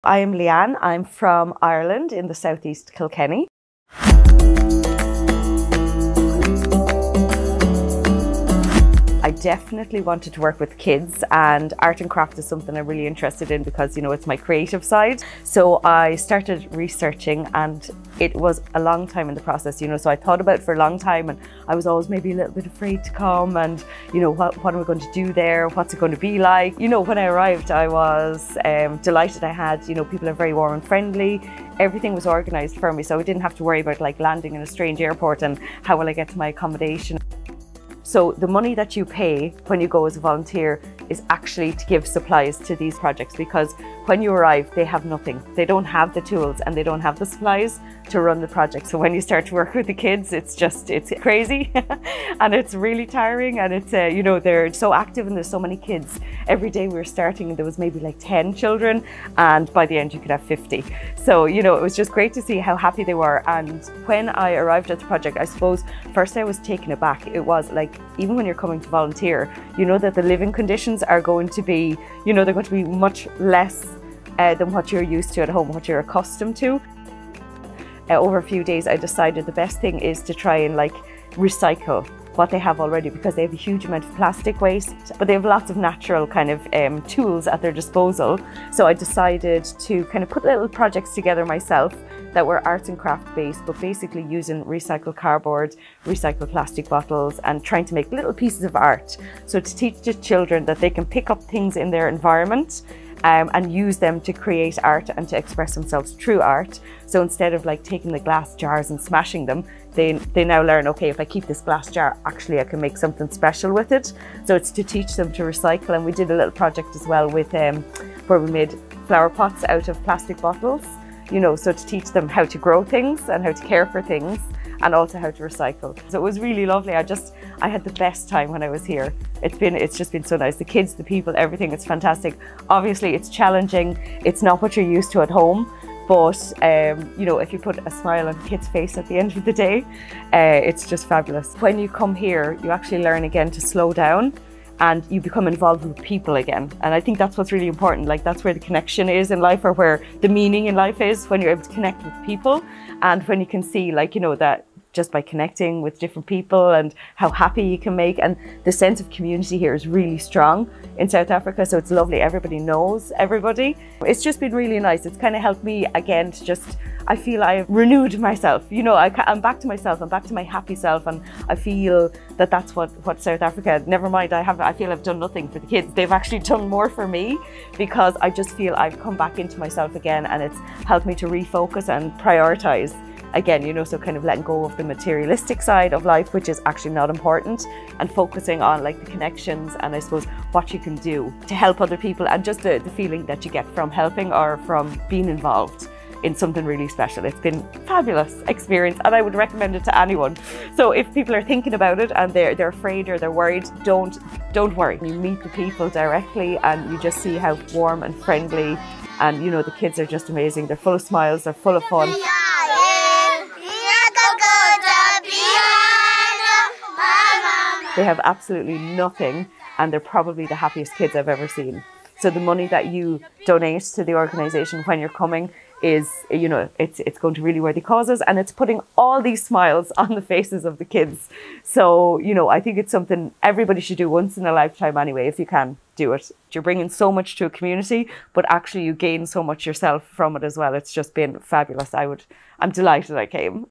I am Leanne. I'm from Ireland in the southeast Kilkenny. I definitely wanted to work with kids, and art and craft is something I'm really interested in because, it's my creative side. So I started researching, and it was a long time in the process, so I thought about it for a long time, and I was always maybe a little bit afraid to come and, what am I going to do there? What's it going to be like? When I arrived, I was delighted. I had, people are very warm and friendly. Everything was organised for me, so I didn't have to worry about like landing in a strange airport and how will I get to my accommodation. So the money that you pay when you go as a volunteer is actually to give supplies to these projects, because when you arrive, they have nothing. They don't have the tools and they don't have the supplies to run the project. So when you start to work with the kids, it's crazy and it's really tiring, and it's, they're so active and there's so many kids. Every day we were starting and there was maybe like 10 children, and by the end you could have 50. So, it was just great to see how happy they were. And when I arrived at the project, I suppose first I was taken aback. It was like, even when you're coming to volunteer, that the living conditions are going to be, they're going to be much less than what you're used to at home, what you're accustomed to. Over a few days, I decided the best thing is to try and recycle what they have already, because they have a huge amount of plastic waste, but they have lots of natural kind of tools at their disposal. So I decided to kind of put little projects together myself that were arts and craft based, but basically using recycled cardboard, recycled plastic bottles, and trying to make little pieces of art. So to teach the children that they can pick up things in their environment and use them to create art and to express themselves through art. So instead of taking the glass jars and smashing them, they now learn, okay, if I keep this glass jar, actually I can make something special with it. So it's to teach them to recycle. And we did a little project as well with where we made flower pots out of plastic bottles, so to teach them how to grow things and how to care for things, and also how to recycle. So it was really lovely. I had the best time when I was here. It's just been so nice. The kids, the people, everything, it's fantastic. Obviously it's challenging. It's not what you're used to at home, but if you put a smile on a kid's face at the end of the day, it's just fabulous. When you come here, you actually learn again to slow down, and you become involved with people again. And I think that's what's really important. That's where the connection is in life, or where the meaning in life is, when you're able to connect with people, and when you can see that just by connecting with different people and how happy you can make. And the sense of community here is really strong in South Africa, so it's lovely. Everybody knows everybody. It's just been really nice. It's kind of helped me again to I feel I've renewed myself. I'm back to myself, I'm back to my happy self, and I feel that that's what South Africa, never mind, I feel I've done nothing for the kids. They've actually done more for me, because I just feel I've come back into myself again, and it's helped me to refocus and prioritize again, so kind of letting go of the materialistic side of life, which is actually not important, and focusing on the connections and I suppose what you can do to help other people, and just the feeling that you get from helping or from being involved in something really special. It's been a fabulous experience, and I would recommend it to anyone. So if people are thinking about it and they're afraid or they're worried, don't worry. You meet the people directly and you just see how warm and friendly, and the kids are just amazing. They're full of smiles, they're full of fun. They have absolutely nothing, and they're probably the happiest kids I've ever seen. So the money that you donate to the organisation when you're coming is, it's going to really worthy causes, and it's putting all these smiles on the faces of the kids. So, I think it's something everybody should do once in a lifetime anyway, if you can do it. You're bringing so much to a community, but actually you gain so much yourself from it as well. It's just been fabulous. I'm delighted I came.